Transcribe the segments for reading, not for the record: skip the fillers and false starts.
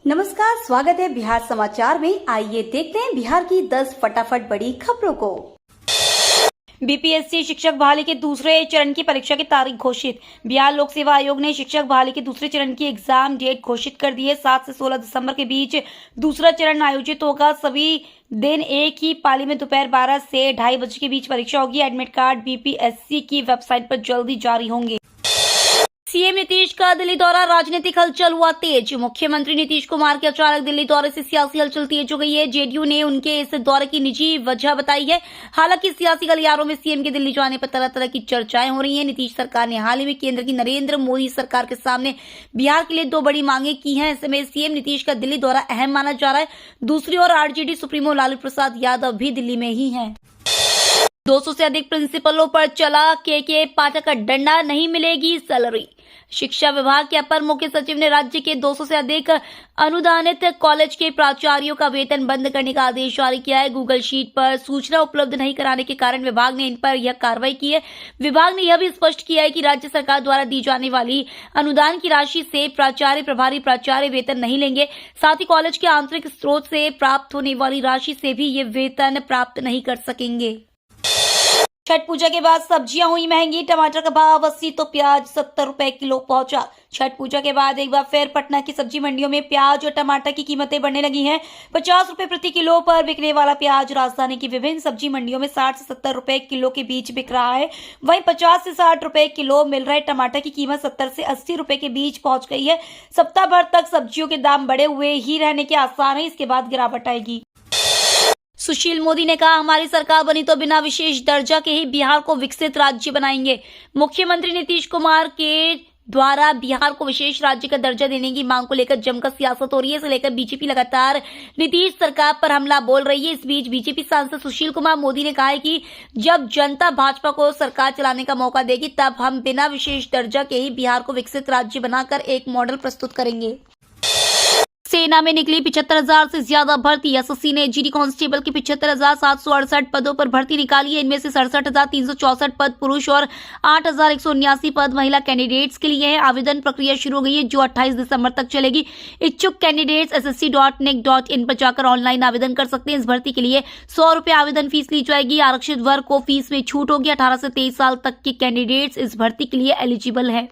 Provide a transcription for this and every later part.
नमस्कार, स्वागत है बिहार समाचार में। आइए देखते हैं बिहार की 10 फटाफट बड़ी खबरों को। बीपीएससी शिक्षक बहाली के दूसरे चरण की परीक्षा की तारीख घोषित। बिहार लोक सेवा आयोग ने शिक्षक बहाली के दूसरे चरण की एग्जाम डेट घोषित कर दी है। 7 से 16 दिसंबर के बीच दूसरा चरण आयोजित होगा। सभी दिन एक ही पाली में दोपहर 12 से 2:30 बजे के बीच परीक्षा होगी। एडमिट कार्ड बीपीएससी की वेबसाइट पर जल्दी जारी होंगे। सीएम नीतीश का दिल्ली दौरा, राजनीतिक हलचल हुआ तेज। मुख्यमंत्री नीतीश कुमार के अचानक दिल्ली दौरे से सियासी हलचल तेज हो गई है। जेडीयू ने उनके इस दौरे की निजी वजह बताई है। हालांकि सियासी गलियारों में सीएम के दिल्ली जाने पर तरह तरह की चर्चाएं हो रही हैं। नीतीश सरकार ने हाल ही में केंद्र की नरेंद्र मोदी सरकार के सामने बिहार के लिए 2 बड़ी मांगे की हैं। ऐसे में सीएम नीतीश का दिल्ली दौरा अहम माना जा रहा है। दूसरी ओर आरजेडी सुप्रीमो लालू प्रसाद यादव भी दिल्ली में ही हैं। 200 से अधिक प्रिंसिपलों पर चला के पाठक का डंडा, नहीं मिलेगी सैलरी। शिक्षा विभाग के अपर मुख्य सचिव ने राज्य के 200 से अधिक अनुदानित कॉलेज के प्राचार्यों का वेतन बंद करने का आदेश जारी किया है। गूगल शीट पर सूचना उपलब्ध नहीं कराने के कारण विभाग ने इन पर यह कार्रवाई की है। विभाग ने यह भी स्पष्ट किया है कि राज्य सरकार द्वारा दी जाने वाली अनुदान की राशि से प्राचार्य, प्रभारी प्राचार्य वेतन नहीं लेंगे। साथ ही कॉलेज के आंतरिक स्रोत से प्राप्त होने वाली राशि से भी ये वेतन प्राप्त नहीं कर सकेंगे। छठ पूजा के बाद सब्जियां हुई महंगी। टमाटर का भाव 80 तो प्याज 70 रुपए किलो पहुंचा। छठ पूजा के बाद एक बार फिर पटना की सब्जी मंडियों में प्याज और टमाटर की कीमतें बढ़ने लगी हैं। 50 रुपए प्रति किलो पर बिकने वाला प्याज राजधानी की विभिन्न सब्जी मंडियों में 60 से 70 रुपए किलो के बीच बिक रहा है। वहीं 50 से 60 रुपए किलो मिल रहे टमाटर की कीमत 70 से 80 रुपए के बीच पहुंच गई है। सप्ताह भर तक सब्जियों के दाम बढ़े हुए ही रहने के आसार है। इसके बाद गिरावट आएगी। सुशील मोदी ने कहा, हमारी सरकार बनी तो बिना विशेष दर्जा के ही बिहार को विकसित राज्य बनाएंगे। मुख्यमंत्री नीतीश कुमार के द्वारा बिहार को विशेष राज्य का दर्जा देने की मांग को लेकर जमकर सियासत हो रही है। इसे लेकर बीजेपी लगातार नीतीश सरकार पर हमला बोल रही है। इस बीच बीजेपी सांसद सुशील कुमार मोदी ने कहा है कि जब जनता भाजपा को सरकार चलाने का मौका देगी तब हम बिना विशेष दर्जा के ही बिहार को विकसित राज्य बनाकर एक मॉडल प्रस्तुत करेंगे। सेना में निकली 75,000 से ज्यादा भर्ती। एसएससी ने जीडी कांस्टेबल के 75,768 पदों पर भर्ती निकाली है। इनमें से 67,364 पद पुरुष और 8,179 पद महिला कैंडिडेट्स के लिए है। आवेदन प्रक्रिया शुरू हो गई है जो 28 दिसंबर तक चलेगी। इच्छुक कैंडिडेट्स ssc.nic.in पर जाकर ऑनलाइन आवेदन कर सकते हैं। इस भर्ती के लिए 100 रुपए आवेदन फीस ली जाएगी। आरक्षित वर्ग को फीस में छूट होगी। 18 से 23 साल तक के कैंडिडेट्स इस भर्ती के लिए एलिजिबल है।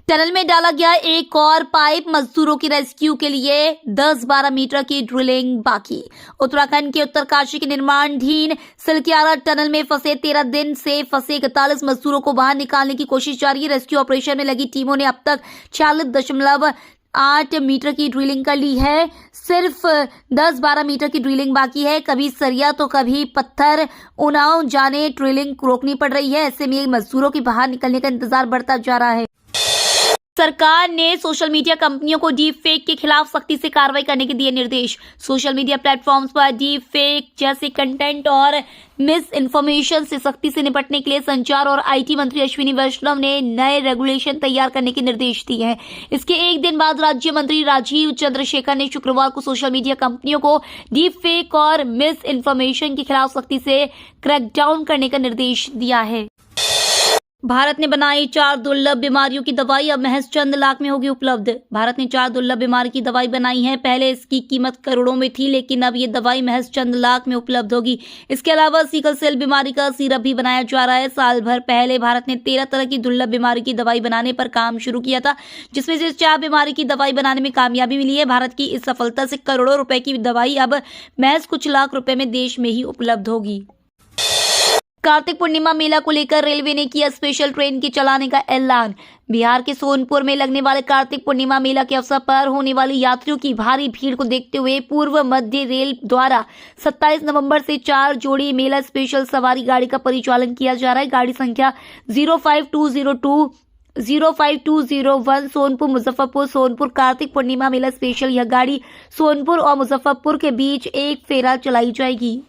टनल में डाला गया एक और पाइप, मजदूरों की रेस्क्यू के लिए 10-12 मीटर की ड्रिलिंग बाकी। उत्तराखंड के उत्तरकाशी के निर्माणाधीन सिलकियारा टनल में फंसे 13 दिन से फंसे 41 मजदूरों को बाहर निकालने की कोशिश जारी है। रेस्क्यू ऑपरेशन में लगी टीमों ने अब तक 46.8 मीटर की ड्रिलिंग कर ली है। सिर्फ 10-12 मीटर की ड्रिलिंग बाकी है। कभी सरिया तो कभी पत्थर, उनाव जाने ड्रिलिंग रोकनी पड़ रही है। ऐसे में मजदूरों के बाहर निकलने का इंतजार बढ़ता जा रहा है। सरकार ने सोशल मीडिया कंपनियों को डीप फेक के खिलाफ सख्ती से कार्रवाई करने के दिए निर्देश। सोशल मीडिया प्लेटफॉर्म्स पर डीप फेक जैसे कंटेंट और मिस इन्फॉर्मेशन से सख्ती से निपटने के लिए संचार और आईटी मंत्री अश्विनी वैष्णव ने नए रेगुलेशन तैयार करने के निर्देश दिए हैं। इसके एक दिन बाद राज्य मंत्री राजीव चंद्रशेखर ने शुक्रवार को सोशल मीडिया कंपनियों को डीप फेक और मिस इन्फॉर्मेशन के खिलाफ सख्ती से क्रैकडाउन करने का निर्देश दिया है। भारत ने बनाई 4 दुर्लभ बीमारियों की दवाई, अब महज चंद लाख में होगी उपलब्ध। भारत ने 4 दुर्लभ बीमारी की दवाई बनाई है। पहले इसकी कीमत करोड़ों में थी, लेकिन अब ये दवाई महज चंद लाख में उपलब्ध होगी। इसके अलावा सिकल सेल बीमारी का सिरप भी बनाया जा रहा है। साल भर पहले भारत ने 13 तरह की दुर्लभ बीमारी की दवाई बनाने पर काम शुरू किया था, जिसमें से 4 बीमारी की दवाई बनाने में कामयाबी मिली है। भारत की इस सफलता से करोड़ों रुपए की दवाई अब महज कुछ लाख रुपए में देश में ही उपलब्ध होगी। कार्तिक पूर्णिमा मेला को लेकर रेलवे ने किया स्पेशल ट्रेन के चलाने का ऐलान। बिहार के सोनपुर में लगने वाले कार्तिक पूर्णिमा मेला के अवसर पर होने वाली यात्रियों की भारी भीड़ को देखते हुए पूर्व मध्य रेल द्वारा 27 नवंबर से 4 जोड़ी मेला स्पेशल सवारी गाड़ी का परिचालन किया जा रहा है। गाड़ी संख्या 05202 05201 सोनपुर मुजफ्फरपुर सोनपुर कार्तिक पूर्णिमा मेला स्पेशल। यह गाड़ी सोनपुर और मुजफ्फरपुर के बीच एक फेरा चलाई जाएगी।